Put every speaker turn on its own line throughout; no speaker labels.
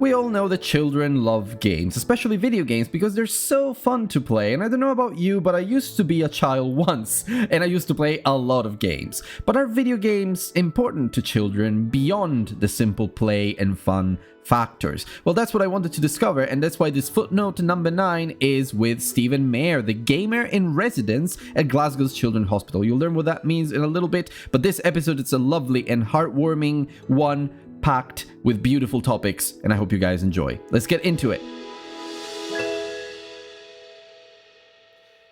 We all know that children love games, especially video games, because they're so fun to play. And I don't know about you, but I used to be a child once, and I used to play a lot of games. But are video games important to children beyond the simple play and fun factors? Well, that's what I wanted to discover, and that's why this footnote number 9 is with Steven Mair, the Gamer-in-Residence at Glasgow's Children's Hospital. You'll learn what that means in a little bit, but this episode, it's a lovely and heartwarming one, packed with beautiful topics, and I hope you guys enjoy. Let's get into it.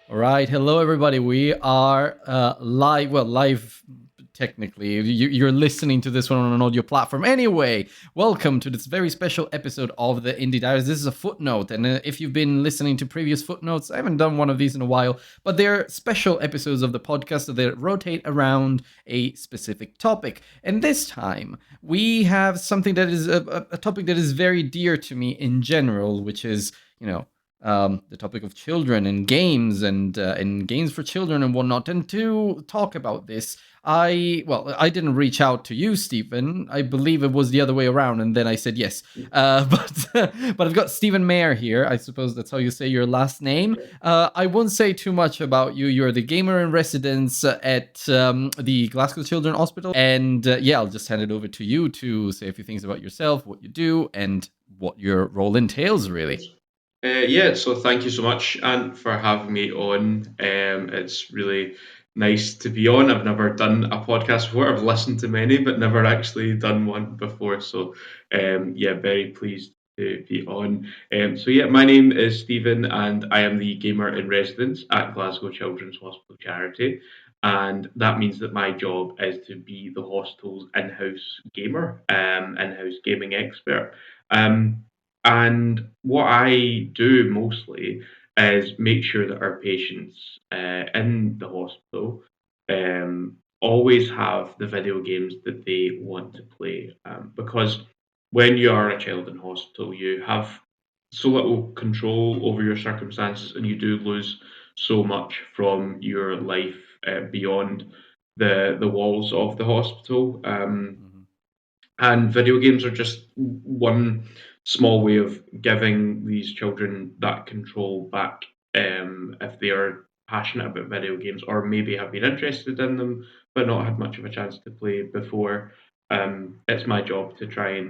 All right, hello everybody. We are live technically. You're listening to this one on an audio platform. Anyway, welcome to this very special episode of the Indie Diaries. This is a footnote, and if you've been listening to previous footnotes, I haven't done one of these in a while, but they're special episodes of the podcast that rotate around a specific topic. And this time, we have something that is a topic that is very dear to me in general, which is, the topic of children and games and games for children and whatnot. And to talk about this, I didn't reach out to you, Stephen. I believe it was the other way around, and then I said yes. But I've got Steven Mair here. I suppose that's how you say your last name. I won't say too much about you. You're the Gamer-in-Residence at the Glasgow Children's Hospital. And I'll just hand it over to you to say a few things about yourself, what you do, and what your role entails, really.
So thank you so much, Ant, for having me on. It's really nice to be on. I've never done a podcast before. I've listened to many, but never actually done one before. So, very pleased to be on. My name is Stephen, and I am the gamer in residence at Glasgow Children's Hospital Charity. And that means that my job is to be the hospital's in-house gamer, in-house gaming expert. Um, and what I do mostly is make sure that our patients in the hospital always have the video games that they want to play. Because when you are a child in hospital, you have so little control over your circumstances, and you do lose so much from your life beyond the walls of the hospital. And video games are just one small way of giving these children that control back, if they are passionate about video games or maybe have been interested in them but not had much of a chance to play before. It's my job to try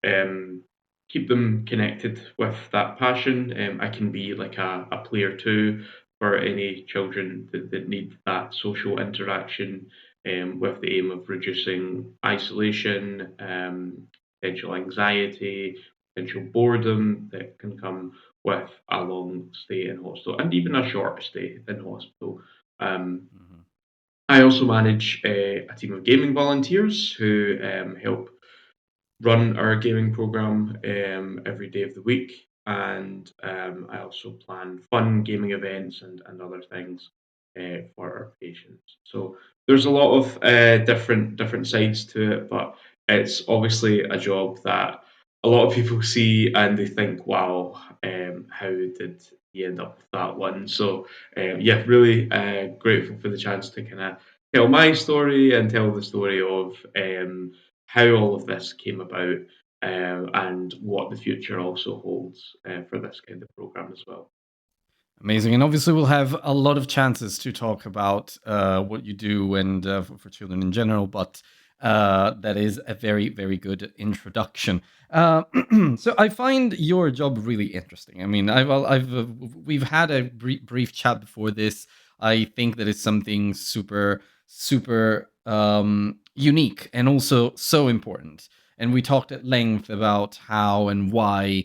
and keep them connected with that passion. I can be like a player too for any children that need that social interaction, with the aim of reducing isolation, potential anxiety, potential boredom that can come with a long stay in hospital and even a short stay in hospital. Um, I also manage a team of gaming volunteers who help run our gaming program every day of the week, and I also plan fun gaming events and other things for our patients. So there's a lot of different sides to it, but it's obviously a job that a lot of people see and they think, "Wow, how did he end up with that one?" So really grateful for the chance to kind of tell my story and tell the story of how all of this came about, and what the future also holds for this kind of program as well.
Amazing. And obviously, we'll have a lot of chances to talk about what you do and for children in general, but that is a very, very good introduction. So I find your job really interesting. I mean, we've had a brief chat before this. I think that it's something super, super unique and also so important. And we talked at length about how and why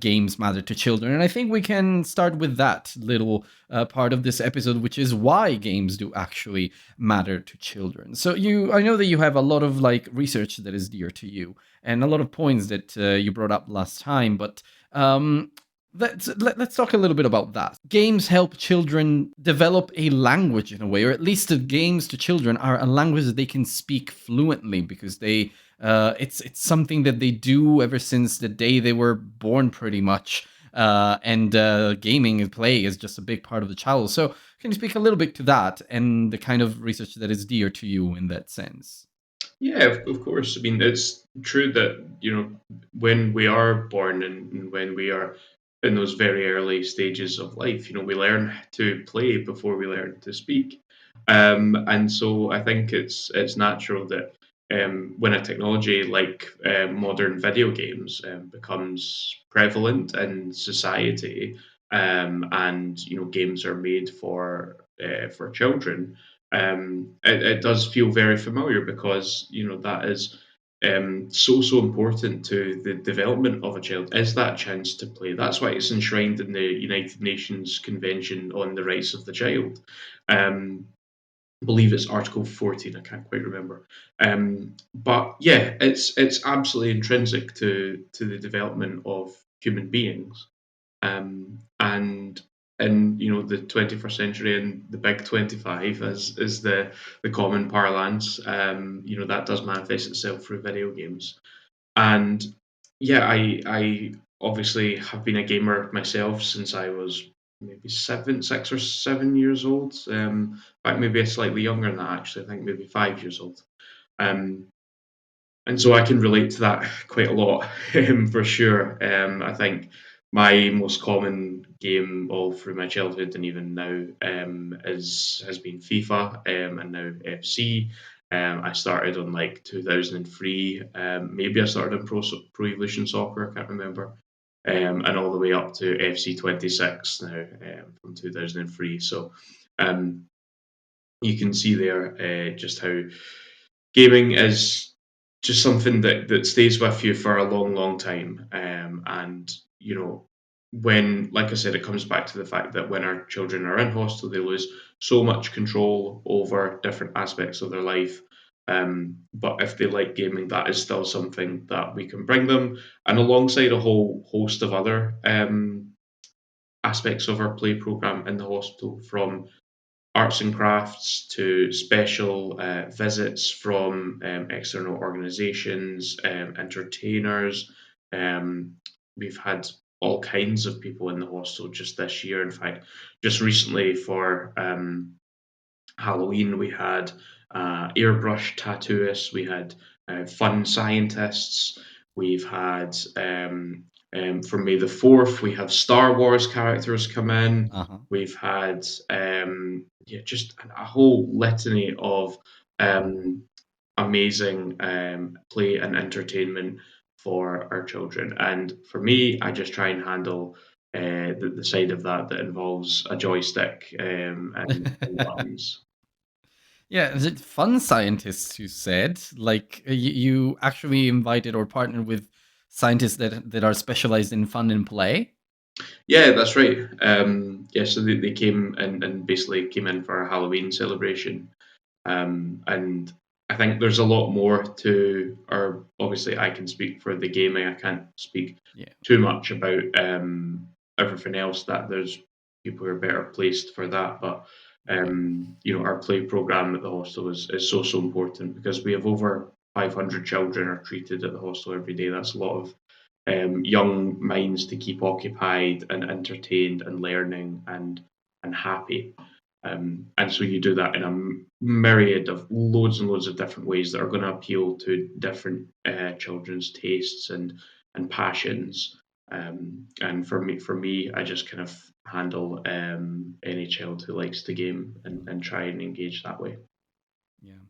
games matter to children. And I think we can start with that little part of this episode, which is why games do actually matter to children. So I know that you have a lot of research that is dear to you and a lot of points that you brought up last time, but let's talk a little bit about that. Games help children develop a language in a way, or at least the games to children are a language that they can speak fluently because it's something that they do ever since the day they were born, pretty much. And gaming and play is just a big part of the child. So can you speak a little bit to that and the kind of research that is dear to you in that sense?
Yeah, of course. I mean, it's true that, when we are born and when we are in those very early stages of life, we learn to play before we learn to speak. And so I think it's natural that when a technology like modern video games becomes prevalent in society, and games are made for children, it does feel very familiar because that is so important to the development of a child is that chance to play. That's why it's enshrined in the United Nations Convention on the Rights of the Child. Um, I believe it's Article 14. I can't quite remember. But yeah, it's absolutely intrinsic to the development of human beings. And in the 21st century and the big 25 is the common parlance, that does manifest itself through video games. And yeah, I obviously have been a gamer myself since I was maybe 6 or 7 years old. In fact, maybe slightly younger than that, actually. I think maybe 5 years old. Um, and so I can relate to that quite a lot, for sure. I think my most common game all through my childhood and even now is has been FIFA, and now FC. I started on like 2003. Maybe I started on Pro Evolution Soccer. I can't remember. And all the way up to FC 26 now, from 2003. So um, you can see there just how gaming is just something that stays with you for a long time. And when, like I said, it comes back to the fact that when our children are in hostel, they lose so much control over different aspects of their life. But if they like gaming, that is still something that we can bring them, and alongside a whole host of other aspects of our play program in the hospital, from arts and crafts to special visits from external organisations, entertainers. Um, we've had all kinds of people in the hostel just this year. In fact, just recently for Halloween, we had airbrush tattooists, we had fun scientists, we've had for May the 4th, we have Star Wars characters come in,
Uh-huh.
we've had yeah, just a whole litany of um, amazing play and entertainment for our children. And for me, I just try and handle the side of that that involves a joystick and buttons.
Yeah, is it fun scientists you said? Like you actually invited or partnered with scientists that are specialized in fun and play?
Yeah, that's right. Yeah, so they came and basically came in for a Halloween celebration. And I think there's a lot more to, or obviously I can speak for the gaming. I can't speak
Yeah.
too much about everything else. That there's people who are better placed for that. But
Okay.
our play program at the hostel is so important because we have over 500 children are treated at the hostel every day. That's a lot of young minds to keep occupied and entertained and learning and happy. And so you do that in a myriad of loads and loads of different ways that are going to appeal to different children's tastes and passions. And for me, I just kind of handle any child who likes to game and try and engage that way.
Yeah,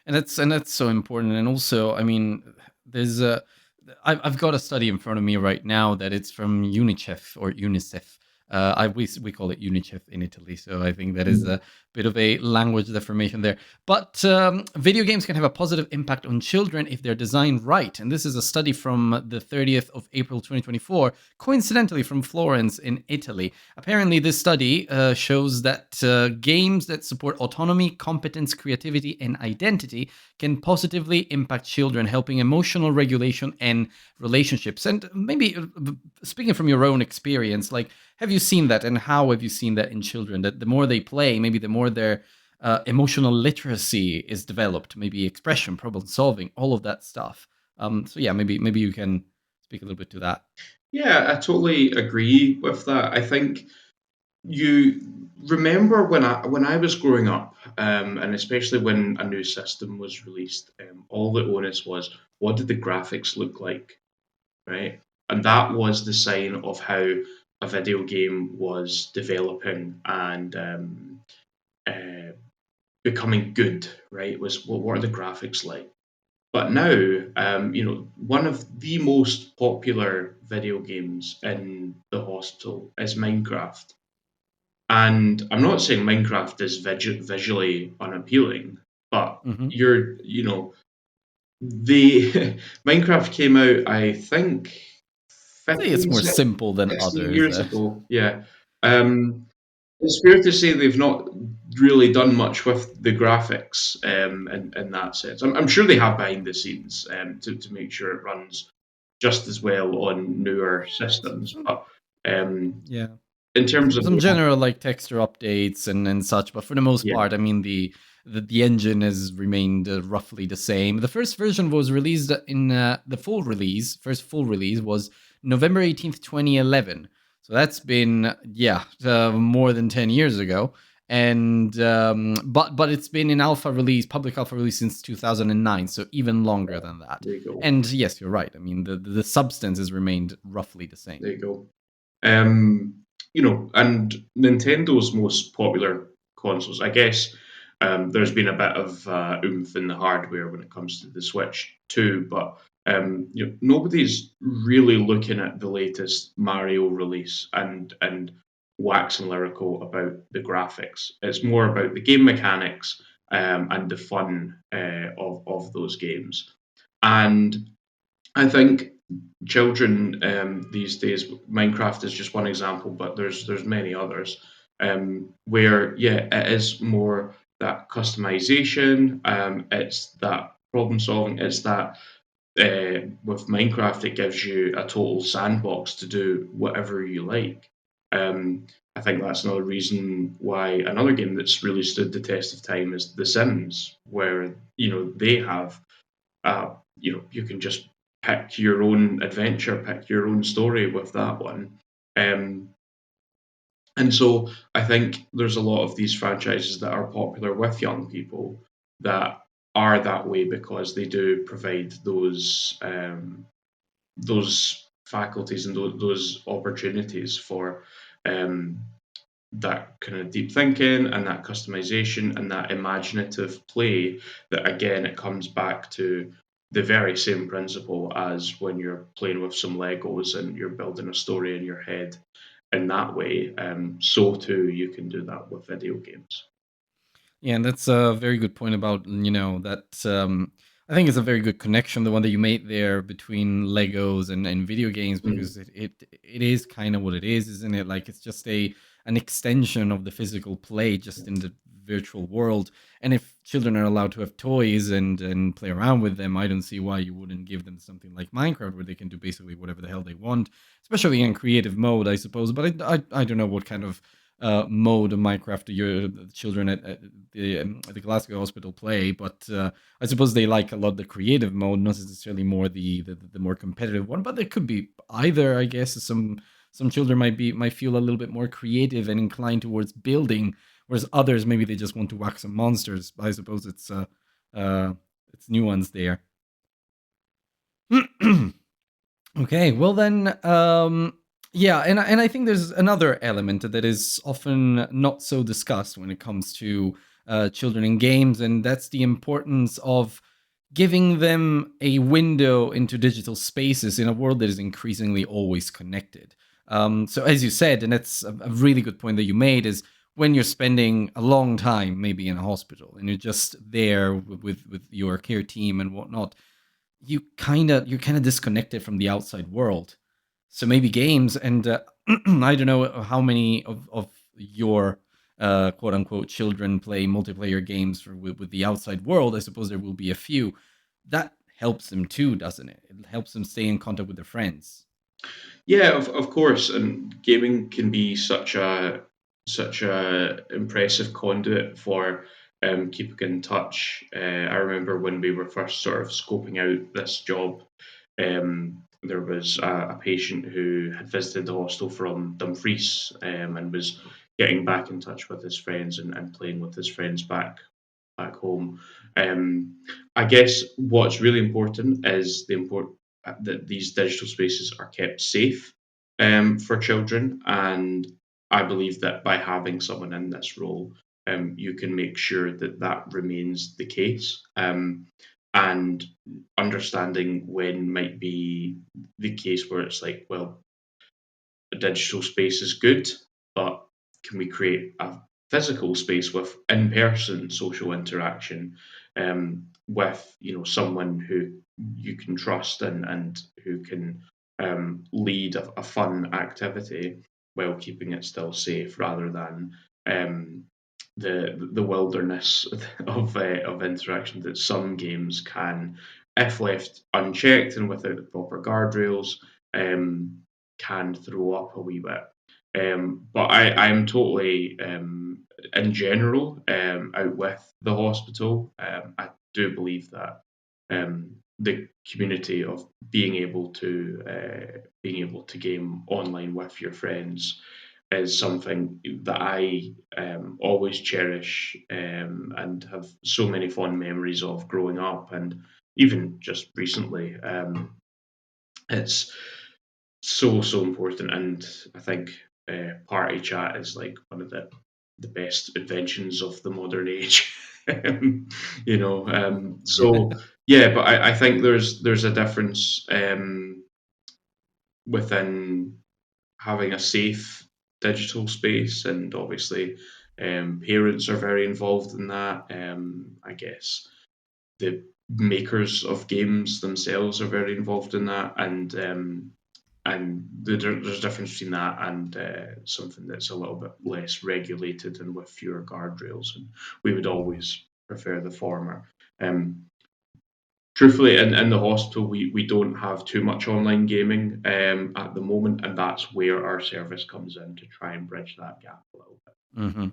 and that's so important. And also, I mean, there's a I've got a study in front of me right now that it's from UNICEF or UNICEF. We call it UNICEF in Italy, so I think that is a bit of a language deformation there. But video games can have a positive impact on children if they're designed right. And this is a study from the 30th of April 2024, coincidentally from Florence in Italy. Apparently, this study shows that games that support autonomy, competence, creativity, and identity can positively impact children, helping emotional regulation and relationships. And maybe speaking from your own experience, like, have you seen that, and how have you seen that in children? That the more they play, maybe the more their emotional literacy is developed, maybe expression, problem solving, all of that stuff. So yeah, maybe you can speak a little bit to that.
Yeah, I totally agree with that. I think you remember when I was growing up, and especially when a new system was released, all the onus was what did the graphics look like, right? And that was the sign of how a video game was developing and uh, becoming good, right? Was what are the graphics like? But now, one of the most popular video games in the hospital is Minecraft. And I'm not saying Minecraft is visually unappealing, but
Hmm.
the Minecraft came out, I think,
Say it's
15,
more simple than
16
others.
years ago. Yeah. Um, it's fair to say they've not really done much with the graphics in that sense. I'm sure they have behind the scenes to make sure it runs just as well on newer systems. But um,
Yeah.
in terms of
Some
the
general like texture updates and such, but for the most
yeah,
part, I mean the engine has remained roughly the same. The first version was released in the full release. First full release was November 18th, 2011. So that's been more than 10 years ago. And but it's been in alpha release, public alpha release since 2009, so even longer than that.
there you go.
And yes, you're right. I mean the substance has remained roughly the same.
There you go. Um, and Nintendo's most popular consoles, I guess, there's been a bit of oomph in the hardware when it comes to the Switch too, but nobody's really looking at the latest Mario release and waxing lyrical about the graphics. It's more about the game mechanics and the fun of those games. And I think children these days, Minecraft is just one example, but there's many others where it is more that customization, it's that problem solving, it's that with Minecraft it gives you a total sandbox to do whatever you like. I think that's another reason why another game that's really stood the test of time is The Sims, where they have you can just pick your own adventure, pick your own story with that one. Um, and so I think there's a lot of these franchises that are popular with young people that are that way because they do provide those faculties and those opportunities for um, that kind of deep thinking and that customization and that imaginative play that again it comes back to the very same principle as when you're playing with some legos and you're building a story in your head in that way, so too you can do that with video games.
Yeah, and that's a very good point about, that I think it's a very good connection, the one that you made there between Legos and video games,
Mm,
because it is kind of what it is, isn't it? Like it's just an extension of the physical play just in the virtual world. And if children are allowed to have toys and play around with them, I don't see why you wouldn't give them something like Minecraft where they can do basically whatever the hell they want, especially in creative mode, I suppose. But I don't know what kind of mode of Minecraft your children at the Glasgow hospital play, but I suppose they like a lot the creative mode, not necessarily more the more competitive one. But there could be either, I guess. Some children might feel a little bit more creative and inclined towards building, whereas others maybe they just want to whack some monsters. I suppose uh, it's nuance there. Okay, well then, yeah, and I think there's another element that is often not so discussed when it comes to children in games, and that's the importance of giving them a window into digital spaces in a world that is increasingly always connected. So, as you said, and that's a really good point that you made, is when you're spending a long time, maybe in a hospital, and you're just there with your care team and whatnot, you're kind of disconnected from the outside world. So maybe games and I don't know how many of your quote unquote children play multiplayer games with the outside world. I suppose there will be a few. That helps them too, doesn't it? It helps them stay in contact with their friends.
yeah, of course, and gaming can be such a impressive conduit for keeping in touch. I remember when we were first sort of scoping out this job, there was a patient who had visited the hostel from Dumfries and was getting back in touch with his friends and playing with his friends back home. Um, I guess what's really important is that these digital spaces are kept safe for children, and I believe that by having someone in this role, you can make sure that that remains the case. And understanding when might be the case where it's like, well, a digital space is good, but can we create a physical space with in-person social interaction, with someone who you can trust and who can lead a fun activity while keeping it still safe, rather than um, the wilderness of interaction that some games can, if left unchecked and without the proper guardrails, um, can throw up a wee bit. But I'm totally, in general, out with the hospital. I do believe that the community of being able to game online with your friends is something that I always cherish, and have so many fond memories of growing up, and even just recently. It's so important, and I think party chat is like one of the best inventions of the modern age.
Yeah.
So yeah, but I think there's a difference within having a safe digital space, and obviously parents are very involved in that. I guess the makers of games themselves are very involved in that, and there's a difference between that and something that's a little bit less regulated and with fewer guardrails. And we would always prefer the former. Um, Truthfully, in the hospital, we don't have too much online gaming at the moment, and that's where our service comes in to try and bridge that gap a little bit.
Hmm.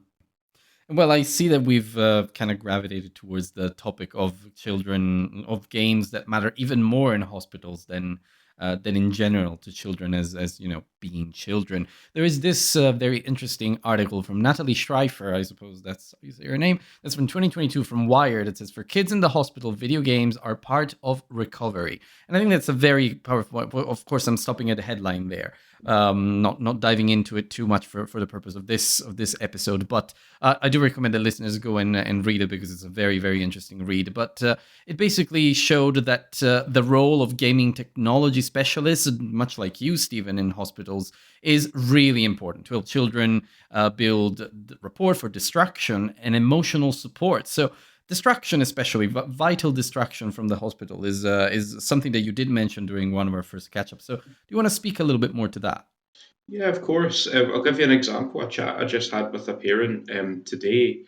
Well, I see that we've kind of gravitated towards the topic of children of games that matter even more in hospitals than in general to children as being children. There is this very interesting article from Natalie Schreifer, I suppose that's how you say her name. That's from 2022 from Wired. It says, "For kids in the hospital, video games are part of recovery," and I think that's a very powerful. Of course, I'm stopping at the headline there, not diving into it too much for the purpose of this episode, but I do recommend that listeners go and read it because it's a very, very interesting read. But it basically showed that the role of gaming technology specialists, much like you, Stephen, in hospitals, is really important to help children build rapport for distraction and emotional support. So distraction, especially vital distraction from the hospital, is something that you did mention during one of our first catch-ups. So do you want to speak a little bit more to that?
Yeah, of course. I'll give you an example. A chat I just had with a parent today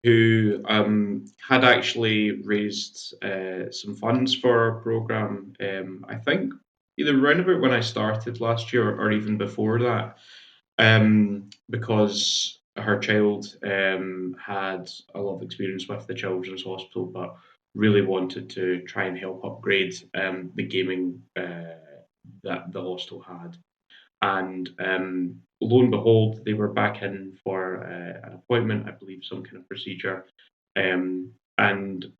who had actually raised some funds for our program. I think either round about when I started last year or even before that, because her child had a lot of experience with the children's hospital, but really wanted to try and help upgrade the gaming that the hostel had. And lo and behold, they were back in for an appointment, I believe, some kind of procedure. And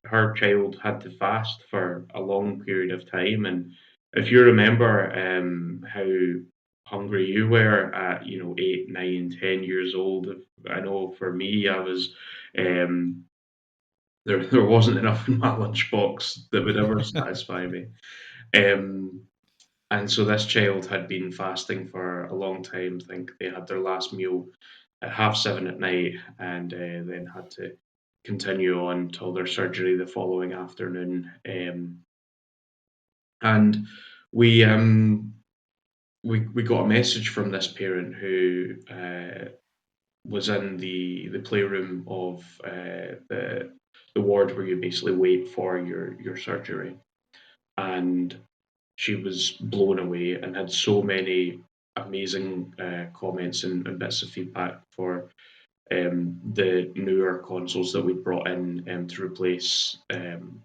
her child had to fast for a long period of time. And if you remember how hungry you were at, 8, 9, 10 years old, I know for me, I was. There wasn't enough in my lunchbox that would ever satisfy me. Um, and so this child had been fasting for a long time. I think they had their last meal at 7:30 at night, and then had to continue on till their surgery the following afternoon. And we we got a message from this parent who was in the playroom of the ward where you basically wait for your surgery, and she was blown away and had so many amazing comments and bits of feedback for the newer consoles that we brought in to replace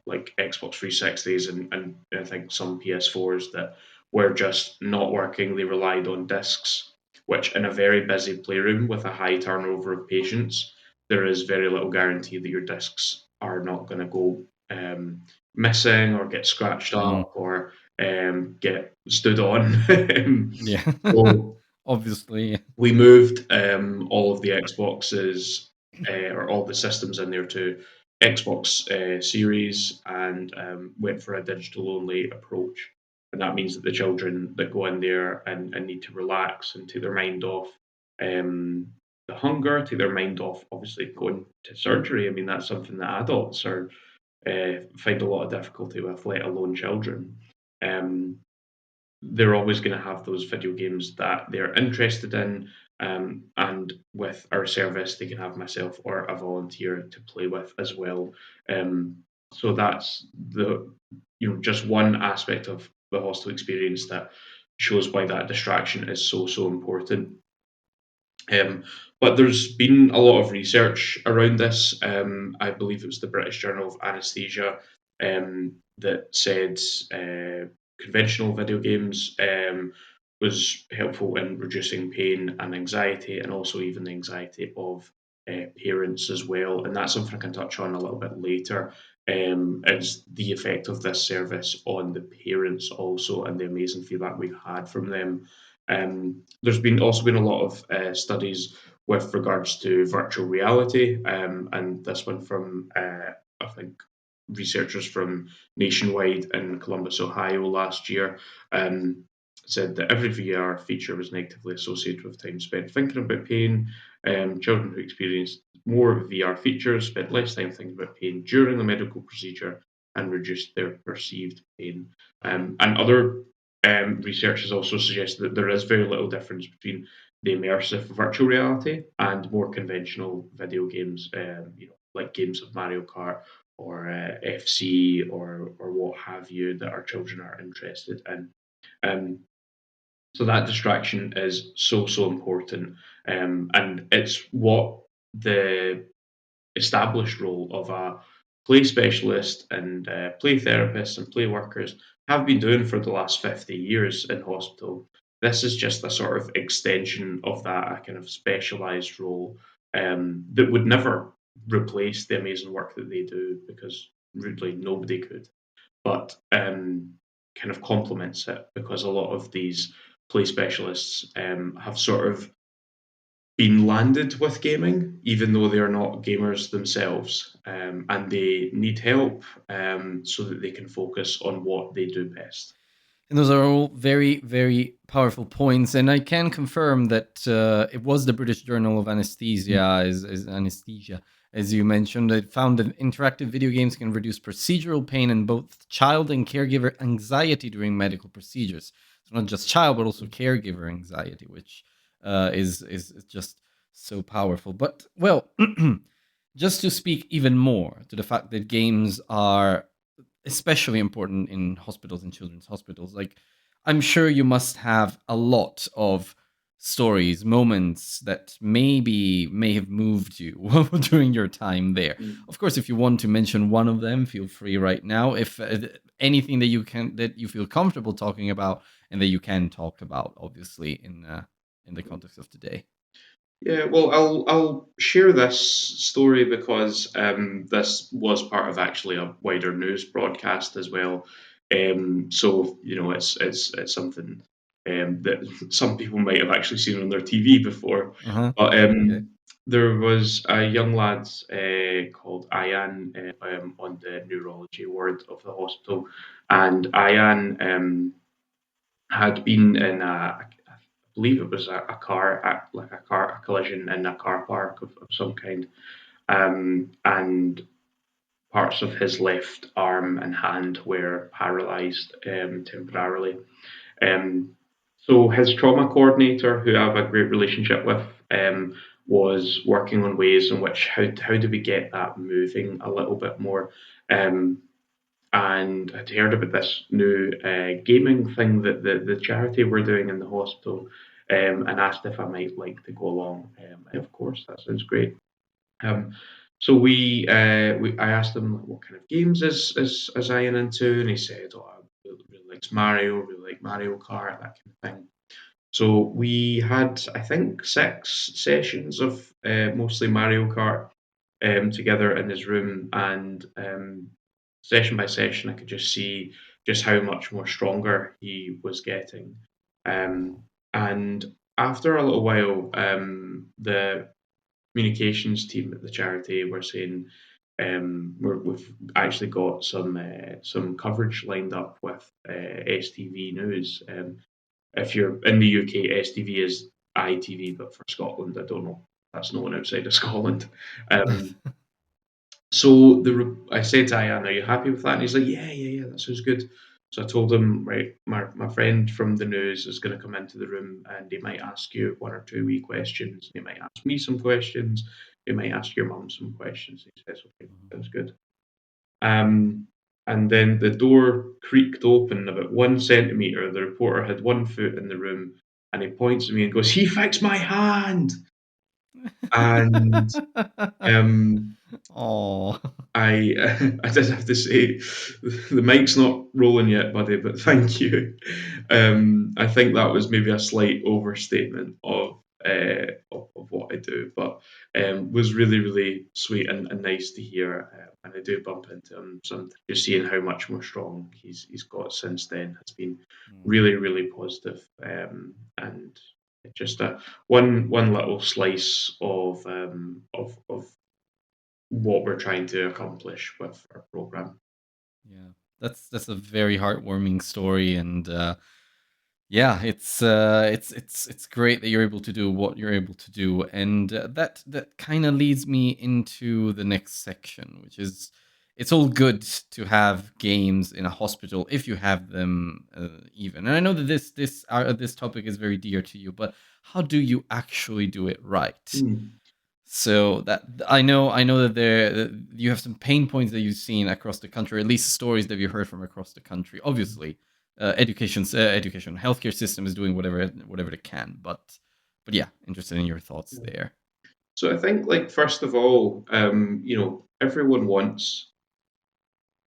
like Xbox 360s and I think some PS4s that were just not working. They relied on discs, which in a very busy playroom with a high turnover of patients, there is very little guarantee that your discs are not going to go missing or get scratched
Mm,
up or get stood on.
yeah.
So
Obviously.
we moved all of the Xboxes or all the systems in there to Xbox Series and went for a digital only approach. And that means that the children that go in there and need to relax and take their mind off um, the hunger, take their mind off obviously going to surgery. I mean, that's something that adults are find a lot of difficulty with, let alone children. Um, they're always going to have those video games that they're interested in. And with our service, they can have myself or a volunteer to play with as well. Um, so that's the just one aspect of the hostel experience that shows why that distraction is so important. Um, but there's been a lot of research around this. I believe it was the British Journal of Anaesthesia that said conventional video games was helpful in reducing pain and anxiety, and also even the anxiety of parents as well. And that's something I can touch on a little bit later. Is the effect of this service on the parents also, and the amazing feedback we've had from them. There's been also been a lot of studies with regards to virtual reality, and this one from I think researchers from Nationwide in Columbus, Ohio last year said that every VR feature was negatively associated with time spent thinking about pain. Children who experienced more VR features spent less time thinking about pain during the medical procedure and reduced their perceived pain. And other research has also suggested that there is very little difference between the immersive virtual reality and more conventional video games, like games of Mario Kart or FC or what have you that our children are interested in. Um, so that distraction is so important, and it's what the established role of a play specialist and play therapists and play workers have been doing for the last 50 years in hospital. This is just a sort of extension of that, a kind of specialized role that would never replace the amazing work that they do because really nobody could, but kind of complements it because a lot of these play specialists have sort of been landed with gaming, even though they are not gamers themselves, and they need help so that they can focus on what they do best.
And those are all very, very powerful points. And I can confirm that it was the British Journal of Anesthesia, is anesthesia, as you mentioned. It found that interactive video games can reduce procedural pain in both child and caregiver anxiety during medical procedures. So not just child, but also caregiver anxiety, which is just so powerful. But well, just to speak even more to the fact that games are especially important in hospitals and children's hospitals. Like, I'm sure you must have a lot of stories, moments that maybe may have moved you during your time there.
Mm.
Of course, if you want to mention one of them, feel free right now. If anything that you feel comfortable talking about and that you can talk about, obviously in the context of today.
Yeah, well, I'll share this story because this was part of actually a wider news broadcast as well. So it's something that some people might have actually seen on their TV before.
Uh huh.
But
Okay.
there was a young lad called Ayan on the neurology ward of the hospital, and Ayan had been in I believe it was a car, a collision in a car park of some kind, and parts of his left arm and hand were paralysed temporarily. Um, so his trauma coordinator, who I have a great relationship with, was working on ways in which how do we get that moving a little bit more. And I'd heard about this new gaming thing that the charity were doing in the hospital, and asked if I might like to go along. And of course, that sounds great. Um, so I asked him what kind of games is Ian into, and he said, "Oh, I really likes Mario, really like Mario Kart, that kind of thing." So we had, I think, 6 sessions of mostly Mario Kart together in his room, and session by session, I could just see just how much more stronger he was getting. Um, and after a little while, the communications team at the charity were saying we've actually got some coverage lined up with STV News. If you're in the UK, STV is ITV, but for Scotland, I don't know. That's no one outside of Scotland. Um, so I said to Ian, "Are you happy with that?" And he's like, "Yeah, yeah, yeah, that sounds good." So I told him, right, my friend from the news is going to come into the room, and he might ask you 1 or 2 wee questions. He might ask me some questions. He might ask your mum some questions. He says, "Okay, sounds good." Um, and then the door creaked open about 1 centimetre. The reporter had 1 foot in the room, and he points at me and goes, "He fixed my hand!" And um,
Oh.
I I did have to say, the mic's not rolling yet, buddy, but thank you. I think that was maybe a slight overstatement of what I do, but was really, really sweet and nice to hear. And I do bump into him. So just seeing how much more strong he's got since then has been really, really positive. And just one little slice of what we're trying to accomplish with our program.
Yeah, that's a very heartwarming story, and yeah, it's great that you're able to do what you're able to do, and that kind of leads me into the next section, which is it's all good to have games in a hospital if you have them, even. And I know that this topic is very dear to you, but how do you actually do it right?
Mm,
So that I know that that you have some pain points that you've seen across the country, or at least stories that you heard from across the country. Obviously, healthcare system is doing whatever it can, but yeah, interested in your thoughts
yeah.
there.
So I think, like, first of all, everyone wants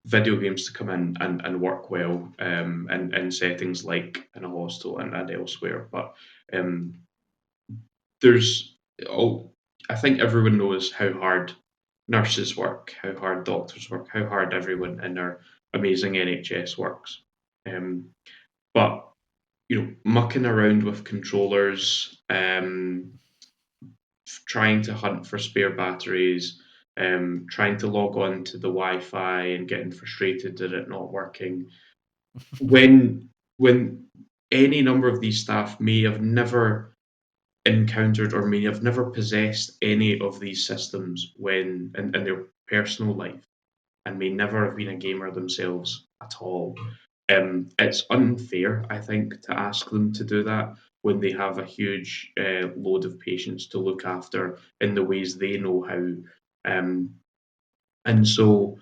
video games to come in and work well in settings like in a hostel and elsewhere. But um, there's all I think everyone knows how hard nurses work, how hard doctors work, how hard everyone in our amazing NHS works. Um, but mucking around with controllers, trying to hunt for spare batteries, trying to log on to the Wi-Fi and getting frustrated at it not working. When any number of these staff may have never encountered or may have never possessed any of these systems in their personal life and may never have been a gamer themselves at all. It's unfair, I think, to ask them to do that when they have a huge load of patients to look after in the ways they know how. And so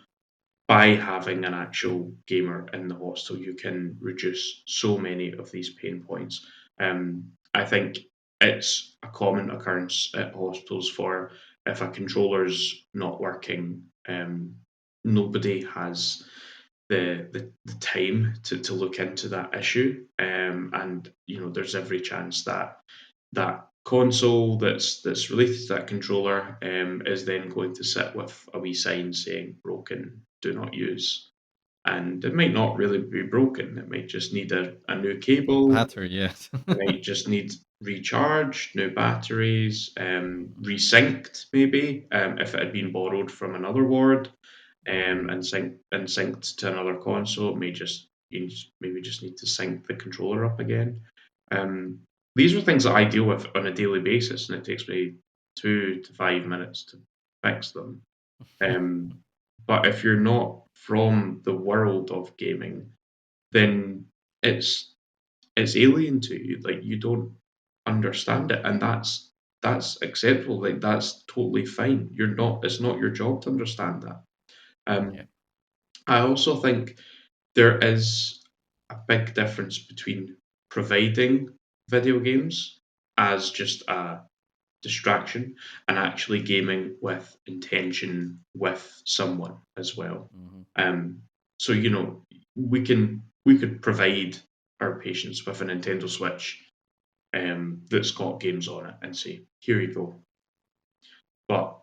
by having an actual gamer in the hostel, you can reduce so many of these pain points. I think it's a common occurrence at hospitals for if a controller's not working, nobody has the time to look into that issue. And there's every chance that that console that's related to that controller is then going to sit with a wee sign saying broken, do not use. And it might not really be broken. It might just need a new
No
cable.
battery yet.
It might just need recharge, new batteries, resynced maybe if it had been borrowed from another ward and synced to another console. It may just maybe just need to sync the controller up again. Um, these are things that I deal with on a daily basis, and it takes me 2 to 5 minutes to fix them. Um, but if you're not from the world of gaming, then it's it's alien to you. Like, you don't understand it, and that's acceptable. Like, that's totally fine. It's not your job to understand that.
Yeah.
Um, I also think there is a big difference between providing video games as just a distraction and actually gaming with intention with someone as well.
Hmm.
Um, so we could provide our patients with a Nintendo Switch that's got games on it and say, here you go. But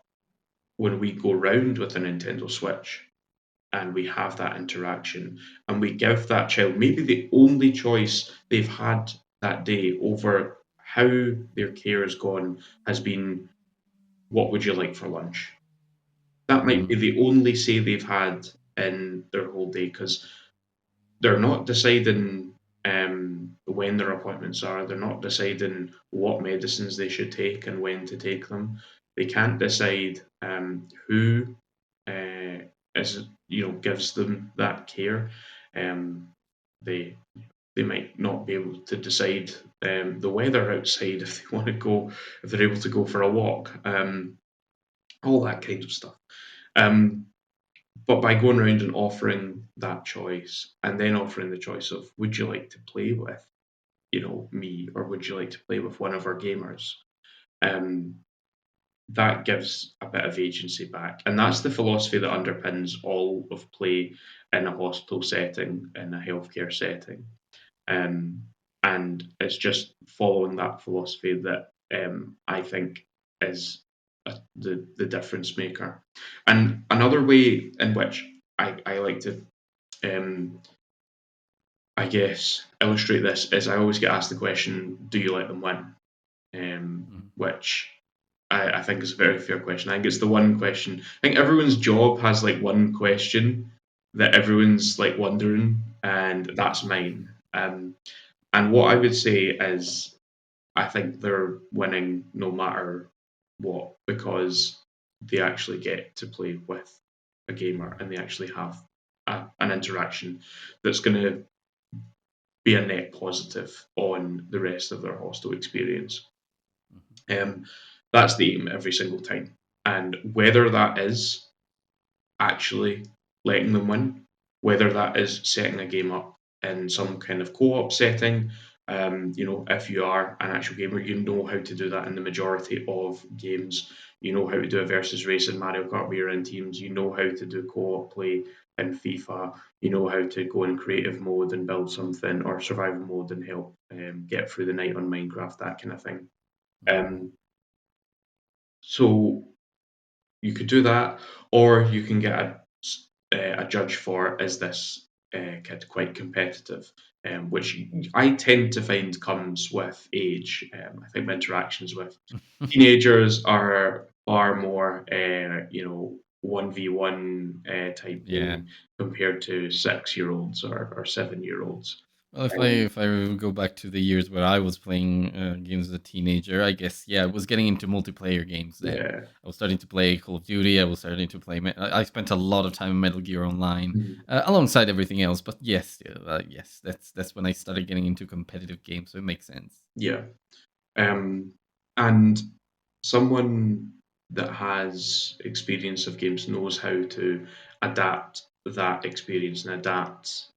when we go round with a Nintendo Switch and we have that interaction and we give that child maybe the only choice they've had that day over how their care has gone has been, what would you like for lunch? That might
Mhm.
be the only say they've had in their whole day, because they're not deciding when their appointments are. They're not deciding what medicines they should take and when to take them. They can't decide who uh, is gives them that care. Um, they they might not be able to decide the weather outside if they want to go, if they're able to go for a walk, all that kind of stuff. Um, but by going around and offering that choice, and then offering the choice of, would you like to play with, me, or would you like to play with one of our gamers? Um, that gives a bit of agency back, and that's the philosophy that underpins all of play in a hospital setting, in a healthcare setting. Um, and it's just following that philosophy that I think is the difference maker. And another way in which I like to, um, I guess, illustrate this is, I always get asked the question, do you let them win?
Mhm.
Which I think is a very fair question. I think it's the one question. I think everyone's job has like one question that everyone's like wondering, and that's mine. And what I would say is, I think they're winning no matter what, because they actually get to play with a gamer and they actually have an interaction that's going to be a net positive on the rest of their hostel experience.
Mhm.
Um, that's the aim every single time. And whether that is actually letting them win, whether that is setting a game up in some kind of co-op setting. If you are an actual gamer, you know how to do that in the majority of games. You know how to do a versus race in Mario Kart where you're in teams. You know how to do co-op play in FIFA. You know how to go in creative mode and build something, or survival mode and help get through the night on Minecraft, that kind of thing.
Mhm.
Um, so you could do that, or you can get a judge for, is this kid quite competitive, which I tend to find comes with age. I think my interactions with teenagers are far more, 1v1 type
Yeah.
game compared to 6-year-olds or 7-year-olds.
Well, if I
Um,
if I go back to the years where I was playing games as a teenager, I guess yeah, I was getting into multiplayer games then.
yeah.
I was starting to play Call of Duty. I was starting to play. I spent a lot of time in Metal Gear Online,
Mhm.
alongside everything else. But yes, yes, that's when I started getting into competitive games. So it makes sense.
Yeah. And someone that has experience of games knows how to adapt that experience and adapt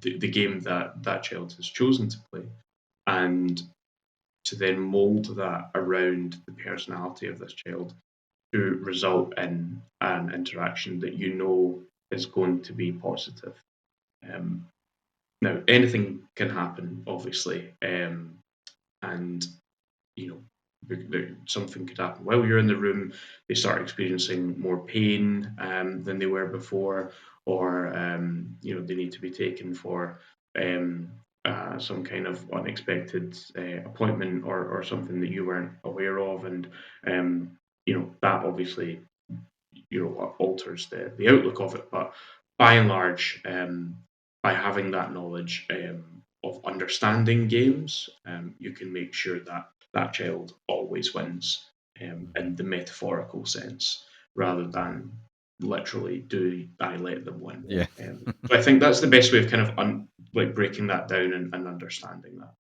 the game that that child has chosen to play, and to then mold that around the personality of this child to result in an interaction that is going to be positive. Um, Now, anything can happen, obviously, and you know, something could happen while you're in the room. They start experiencing more pain than they were before, or they need to be taken for um, some kind of unexpected appointment, or something that you weren't aware of, and that obviously alters the outlook of it. But by and large, by having that knowledge of understanding games, you can make sure that that child always wins,
Mhm.
in the metaphorical sense, rather than literally, do I let them win.
Yeah.
So I think that's the best way of kind of like breaking that down, and understanding that.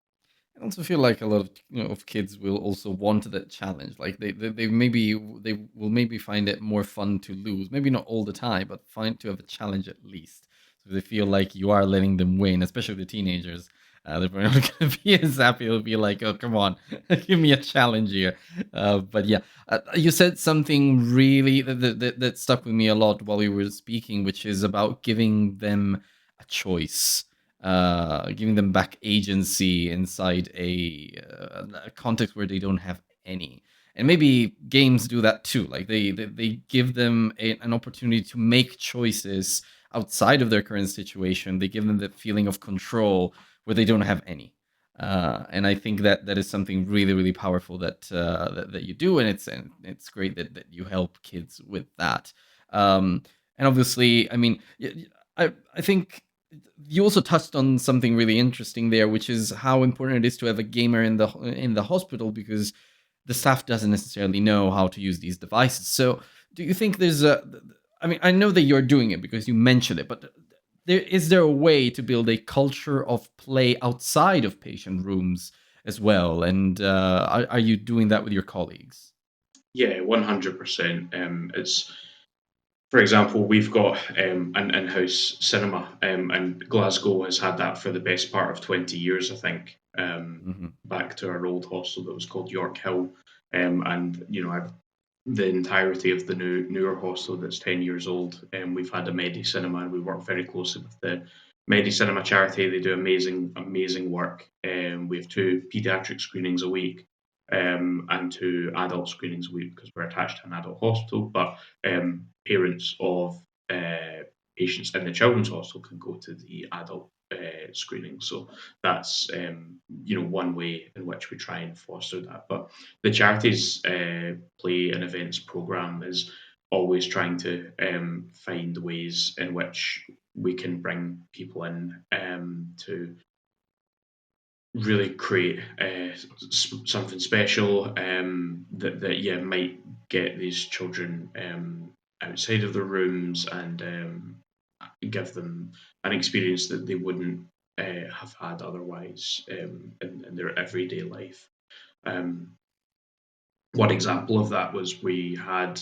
I also feel like a lot of of kids will also want that challenge. Like they maybe they will maybe find it more fun to lose. Maybe not all the time, but find to have a challenge at least. So they feel like you are letting them win, especially the teenagers. They're probably not going to be as happy. They'll be like, "Oh, come on, give me a challenge here." But yeah, you said something really that stuck with me a lot while you were speaking, which is about giving them a choice. giving them back agency inside a context where they don't have any. And maybe games do that too. Like they give them an opportunity to make choices outside of their current situation. They give them the feeling of control where they don't have any. And I think that that is something really, really powerful that you do, and it's great that you help kids with that. And obviously, I mean, I think you also touched on something really interesting there, which is how important it is to have a gamer in the hospital, because the staff doesn't necessarily know how to use these devices. So, do you think there's a? I mean, I know that you're doing it because you mentioned it, but there a way to build a culture of play outside of patient rooms as well? And are you doing that with your colleagues?
Yeah, 100%. It's For example, we've got an in-house cinema, and Glasgow has had that for the best part of 20 years, I think.
Hmm.
Back to our old hostel that was called York Hill, and the entirety of the newer hostel that's 10 years old. We've had a Medi Cinema, and we work very closely with the Medi Cinema charity. They do amazing work. We have two paediatric screenings a week, and two adult screenings a week because we're attached to an adult hospital. But parents of patients in the children's hospital can go to the adult screening. So that's one way in which we try and foster that. But the charity's play and events program is always trying to find ways in which we can bring people in to really create something special that yeah might get these children outside of their rooms and give them an experience that they wouldn't have had otherwise in their everyday life. Um, One example of that was we had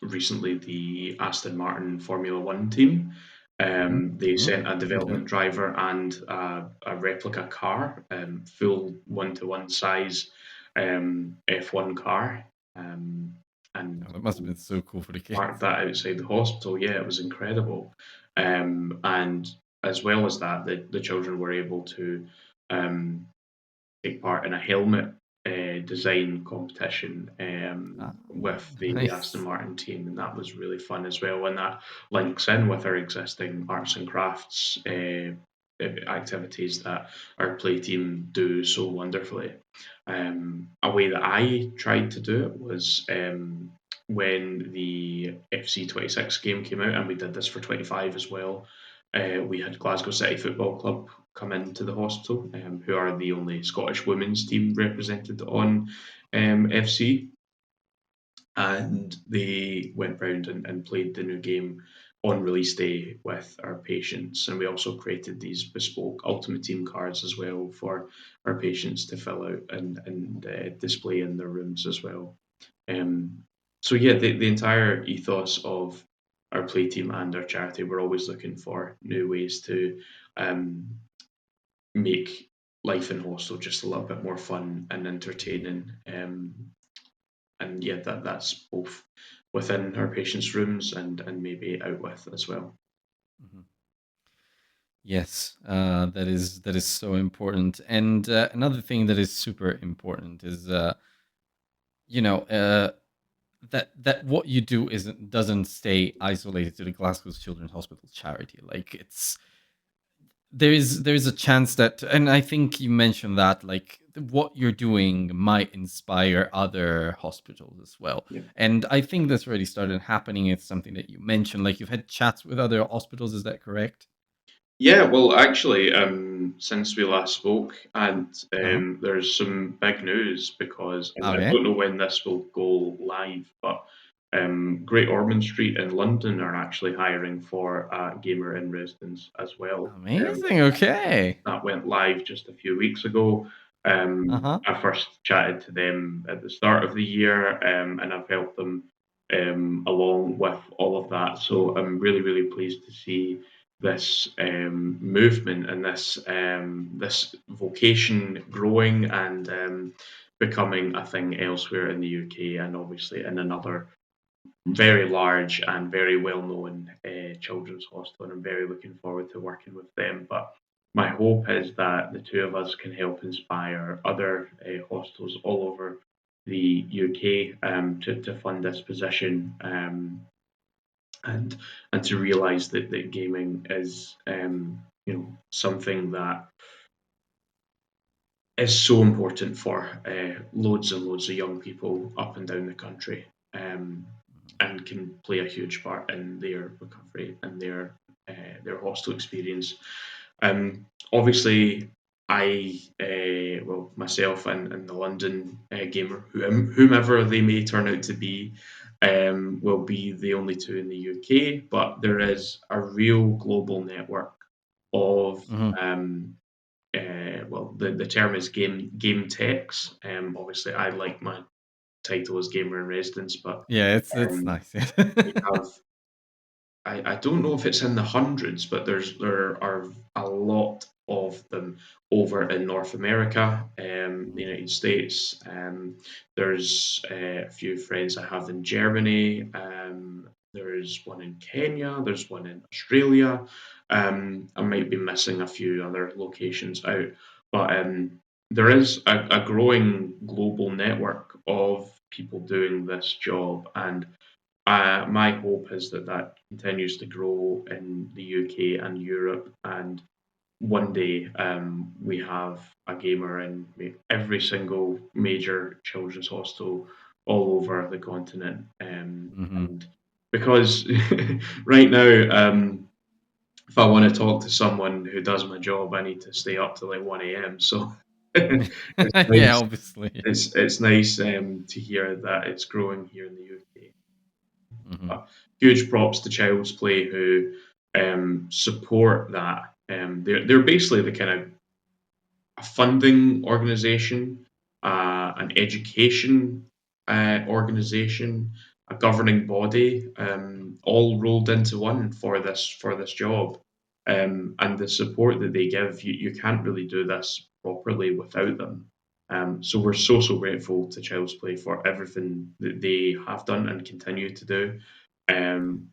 recently the Aston Martin Formula One team. They
Hmm.
sent a
Okay.
development driver and a replica car, full one-to-one size F1 car, um, and
Oh, that must have been so cool for the
parked
kids.
that outside the hospital. Yeah, it was incredible. And as well as that, the children were able to um, take part in a helmet design competition
Ah,
with the Aston
nice.
Martin team, and that was really fun as well. And that links in with our existing arts and crafts activities that our play team do so wonderfully. A way that I tried to do it was when the FC 26 game came out, and we did this for 25 as well. We had Glasgow City Football Club come into the hospital, who are the only Scottish women's team represented on FC, and they went round and played the new game on release day with our patients. And we also created these bespoke Ultimate Team cards as well for our patients to fill out and display in their rooms as well. Um, so yeah, the entire ethos of our play team and our charity, we're always looking for new ways to um, make life in hostel just a little bit more fun and entertaining. And yeah, that's both within our patients' rooms and maybe out with as well.
Mhm. Yes, that is so important. And another thing that is super important is, you know, that what you do isn't doesn't stay isolated to the Glasgow Children's Hospital charity. Like it's there's a chance that, and I think you mentioned that, like what you're doing might inspire other hospitals as well.
Yeah.
And I think that's already started happening. It's something that you mentioned, like you've had chats with other hospitals. Is that correct?
Yeah, well, actually, since we last spoke, and
Uh-huh.
there's some big news because, and I
Okay.
don't know when this will go live, but Great Ormond Street in London are actually hiring for a gamer in residence as well.
Amazing. Okay.
That went live just a few weeks ago.
Uh-huh.
I first chatted to them at the start of the year, and I've helped them along with all of that. So I'm really pleased to see this movement and this vocation growing and becoming a thing elsewhere in the UK and obviously in
Mhm.
another very large and very well known children's hospital, and I'm very looking forward to working with them. But my hope is that the two of us can help inspire other hospitals all over the UK to fund this position, and to realise that gaming is something that is so important for loads and loads of young people up and down the country, and can play a huge part in their recovery and their hostel experience. Obviously, myself and the London gamer, whomever they may turn out to be, will be the only two in the UK, but there is a real global network of
Hmm.
the term is game techs. Obviously, I like my title as gamer in residence, but
Yeah, it's
um,
nice.
we have I don't know if it's in the hundreds, but there are a lot of them over in North America, the United States. There's a few friends I have in Germany. There's one in Kenya. There's one in Australia. I might be missing a few other locations out, but there is a growing global network of people doing this job, and my hope is that that continues to grow in the UK and Europe, and one day we have a gamer in every single major children's hospital all over the continent.
Hmm.
And because right now, if I want to talk to someone who does my job, I need to stay up till like 1 a.m. So it's
Yeah,
nice.
obviously.
It's nice to hear that it's growing here in the UK.
Hmm.
Huge props to Child's Play who support that. They're basically the kind of a funding organization, an education organization, a governing body, all rolled into one for this job. And the support that they give, you can't really do this properly without them. So we're so grateful to Child's Play for everything that they have done and continue to do.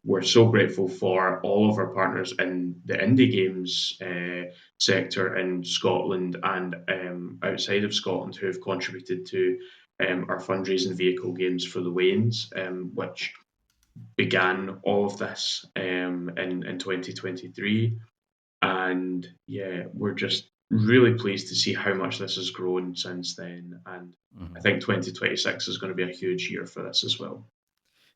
We're so grateful for all of our partners in the indie games sector in Scotland and outside of Scotland who have contributed to our fundraising vehicle Games for the Wains, which began all of this in 2023. And yeah, we're just really pleased to see how much this has grown since then. And I
Hmm.
think 2026 is going to be a huge year for this as well.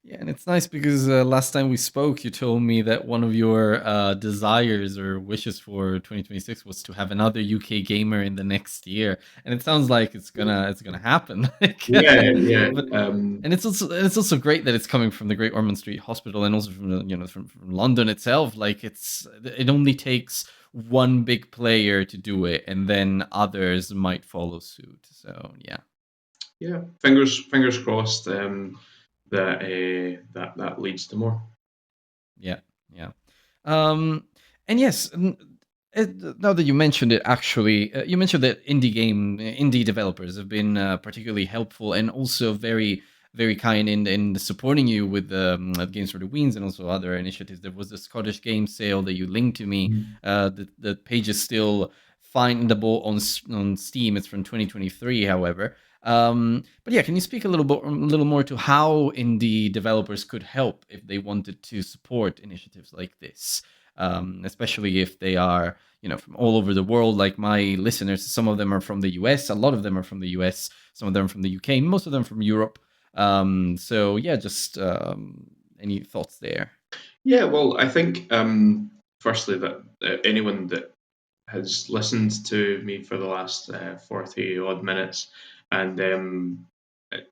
Yeah, and it's nice because last time we spoke, you told me that one of your desires or wishes for 2026 was to have another UK gamer in the next year, and it sounds like it's gonna happen. Like,
Yeah, yeah.
but and it's also great that it's coming from the Great Ormond Street Hospital and also from from London itself. Like, it only takes one big player to do it, and then others might follow suit. So yeah.
Yeah, fingers crossed that leads to more.
Yeah, yeah. Um, and yes, now that you mentioned it, actually, you mentioned that indie developers have been particularly helpful and also very, very kind in supporting you with Games for the Weens and also other initiatives. There was the Scottish game sale that you linked to me.
Mm.
The page is still findable on Steam. It's from 2023, however. But yeah, can you speak a little more to how indie developers could help if they wanted to support initiatives like this, especially if they are, from all over the world? Like my listeners, some of them are from the US, a lot of them are from the US, some of them from the UK, most of them from Europe. So yeah, just any thoughts there?
Yeah, well, I think firstly that anyone that has listened to me for the last 40 odd minutes and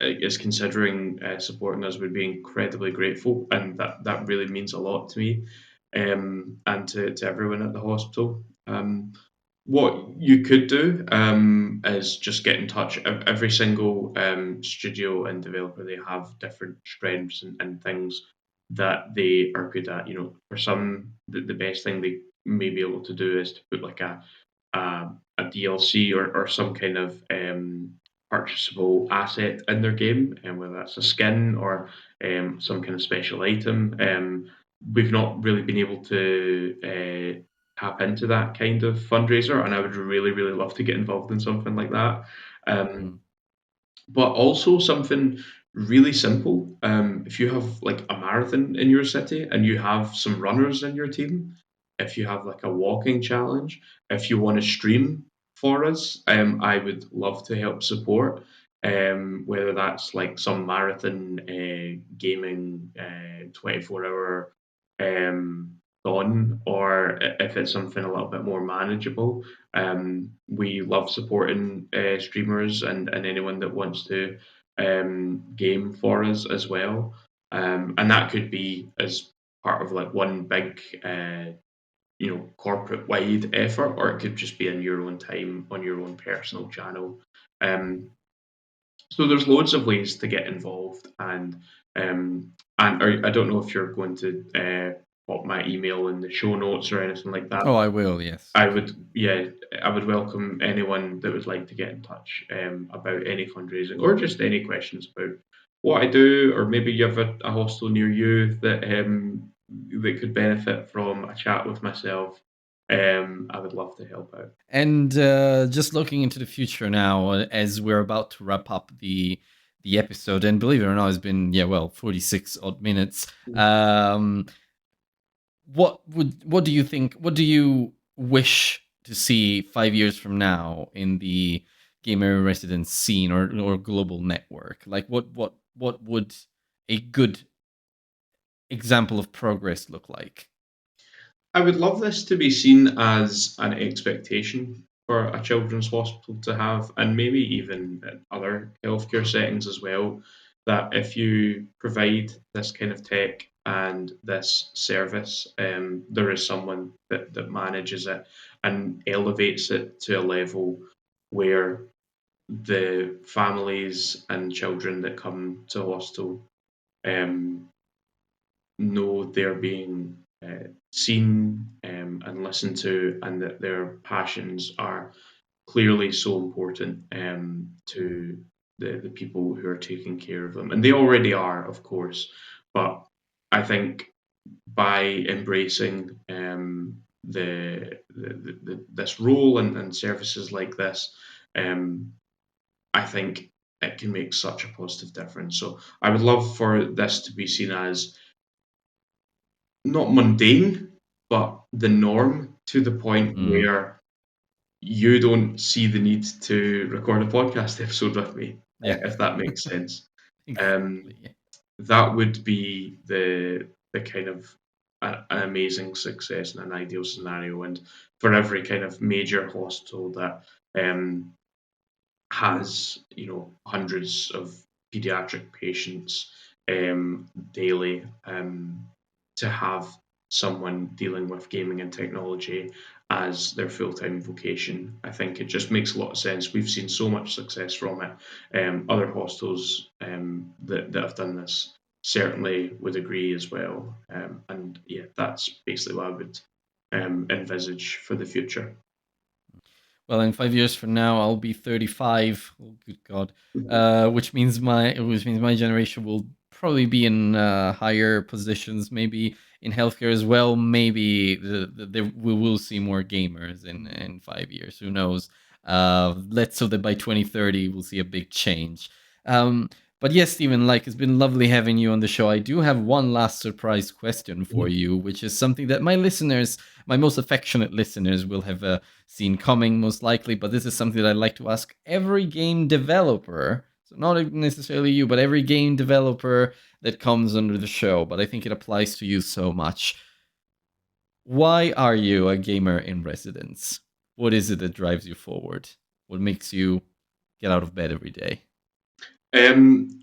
is considering supporting us would be incredibly grateful, and that really means a lot to me, and to everyone at the hospital. What you could do is just get in touch. Every single studio and developer, they have different strengths and things that they are good at. For some, the best thing they may be able to do is to put like a DLC or some kind of purchasable asset in their game, and whether that's a skin or some kind of special item. We've not really been able to tap into that kind of fundraiser, and I would really, really love to get involved in something like that. Um,
Mm.
but also something really simple. If you have like a marathon in your city and you have some runners in your team, if you have like a walking challenge, if you want to stream for us, I would love to help support. Whether that's like some marathon gaming 24-hour on, or if it's something a little bit more manageable. We love supporting streamers and anyone that wants to game for us as well. And that could be as part of like one big, corporate wide effort, or it could just be in your own time on your own personal channel. Um, so there's loads of ways to get involved, and I don't know if you're going to pop my email in the show notes or anything like that.
Oh, I will. Yes.
I would, yeah, I would welcome anyone that would like to get in touch about any fundraising or just any questions about what I do, or maybe you have a hostel near you that could benefit from a chat with myself. I would love to help out.
And just looking into the future now, as we're about to wrap up the episode, and believe it or not, it's been 46 odd minutes. What do you think? What do you wish to see 5 years from now in the gamer residence scene or global network? Like what would a good example of progress look like?
I would love this to be seen as an expectation for a children's hospital to have, and maybe even in other healthcare settings as well, that if you provide this kind of tech and this service, there is someone that manages it and elevates it to a level where the families and children that come to hospital um, know they're being seen and listened to, and that their passions are clearly so important to the people who are taking care of them. And they already are, of course. But I think by embracing this role and services like this, um, I think it can make such a positive difference. So I would love for this to be seen as not mundane, but the norm, to the point
Mm,
where you don't see the need to record a podcast episode with me,
yeah,
if that makes sense. Um,
exactly.
that would be the kind of an amazing success and an ideal scenario, and for every kind of major hospital that um, has hundreds of pediatric patients daily, to have someone dealing with gaming and technology as their full-time vocation. I think it just makes a lot of sense. We've seen so much success from it. Other hostels that have done this certainly would agree as well. And yeah, that's basically what I would envisage for the future.
Well, in 5 years from now, I'll be 35. Oh, good God!
Mhm.
Which means my generation will probably be in higher positions, maybe in healthcare as well. Maybe we will see more gamers in 5 years. Who knows? Let's hope that by 2030 we'll see a big change. Um, but yes, Stephen, like it's been lovely having you on the show. I do have one last surprise question for
Mhm.
you, which is something that my most affectionate listeners, will have seen coming most likely. But this is something that I'd like to ask every game developer. So not necessarily you, but every game developer that comes under the show. But I think it applies to you so much. Why are you a gamer in residence? What is it that drives you forward? What makes you get out of bed every day?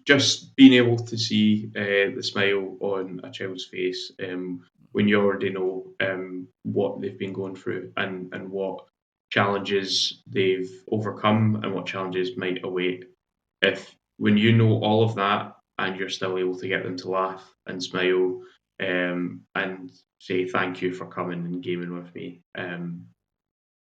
Just being able to see the smile on a child's face when you already know what they've been going through, and what challenges they've overcome and what challenges might await. If when you know all of that and you're still able to get them to laugh and smile and say thank you for coming and gaming with me,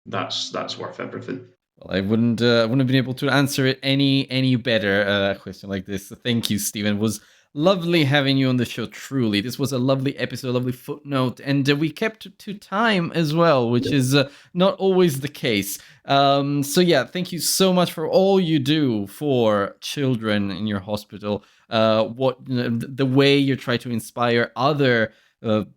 that's worth everything.
Well, I wouldn't have been able to answer it any better. A question like this. So thank you, Stephen. It was lovely having you on the show. Truly, this was a lovely episode, lovely footnote, and we kept to time as well, which is not always the case. So yeah, thank you so much for all you do for children in your hospital. The way you try to inspire other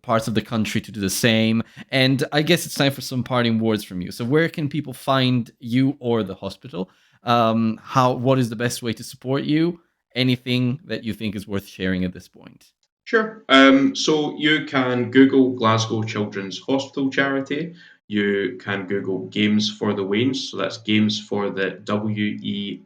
parts of the country to do the same. And I guess it's time for some parting words from you. So where can people find you or the hospital? What is the best way to support you? Anything that you think is worth sharing at this point?
Sure. So you can Google Glasgow Children's Hospital Charity. You can Google Games for the Wains. So that's Games for the WEANS.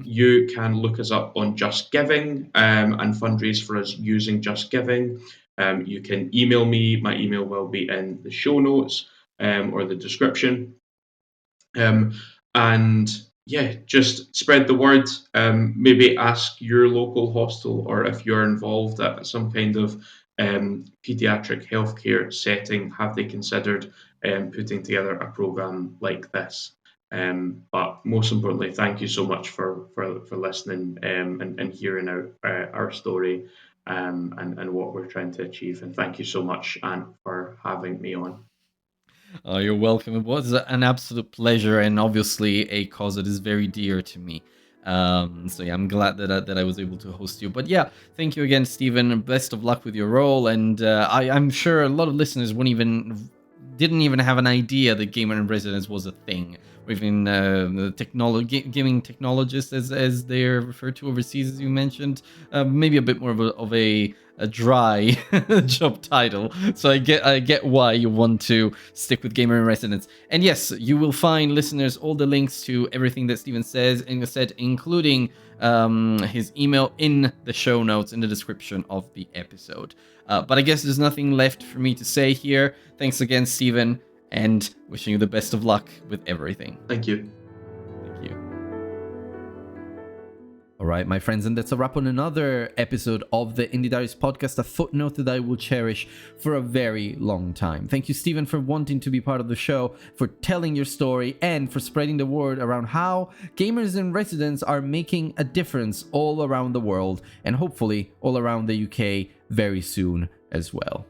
You can look us up on Just Giving and fundraise for us using Just Giving. You can email me. My email will be in the show notes or the description. Um, and yeah, just spread the word. Maybe ask your local hostel, or if you're involved at some kind of pediatric healthcare setting, have they considered putting together a program like this? But most importantly, thank you so much for listening and hearing out our story and what we're trying to achieve. And thank you so much, Ant, for having me on.
Oh, you're welcome. It was an absolute pleasure, and obviously a cause that is very dear to me. So yeah, I'm glad that I was able to host you. But yeah, thank you again, Stephen. Best of luck with your role, and I'm sure a lot of listeners didn't even have an idea that Gamer-in-Residence was a thing. Or even gaming technologists, as they're referred to overseas, as you mentioned, maybe a bit more of a dry job title. So I get why you want to stick with Gamer-in-Residence. And yes, you will find, listeners, all the links to everything that Steven said, including his email, in the show notes in the description of the episode. But I guess there's nothing left for me to say here. Thanks again, Steven, and wishing you the best of luck with everything.
Thank you.
Thank you. All right, my friends, and that's a wrap on another episode of the Indie Diaries podcast, a footnote that I will cherish for a very long time. Thank you, Stephen, for wanting to be part of the show, for telling your story, and for spreading the word around how gamers in residence are making a difference all around the world, and hopefully all around the UK very soon as well.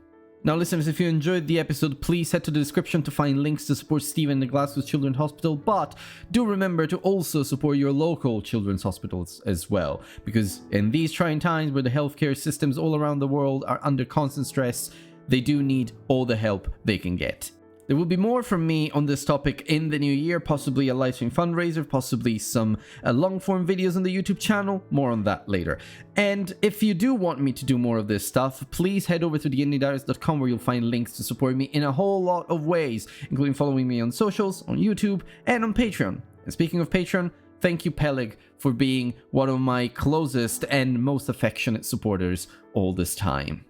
Now, listeners, if you enjoyed the episode, please head to the description to find links to support Stephen and the Glasgow Children's Hospital, but do remember to also support your local children's hospitals as well, because in these trying times where the healthcare systems all around the world are under constant stress, they do need all the help they can get. There will be more from me on this topic in the new year, possibly a livestream fundraiser, possibly some long-form videos on the YouTube channel, more on that later. And if you do want me to do more of this stuff, please head over to theindiediaries.com where you'll find links to support me in a whole lot of ways, including following me on socials, on YouTube, and on Patreon. And speaking of Patreon, thank you, Peleg, for being one of my closest and most affectionate supporters all this time.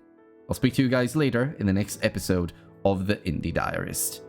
I'll speak to you guys later in the next episode of the Indie Diarist.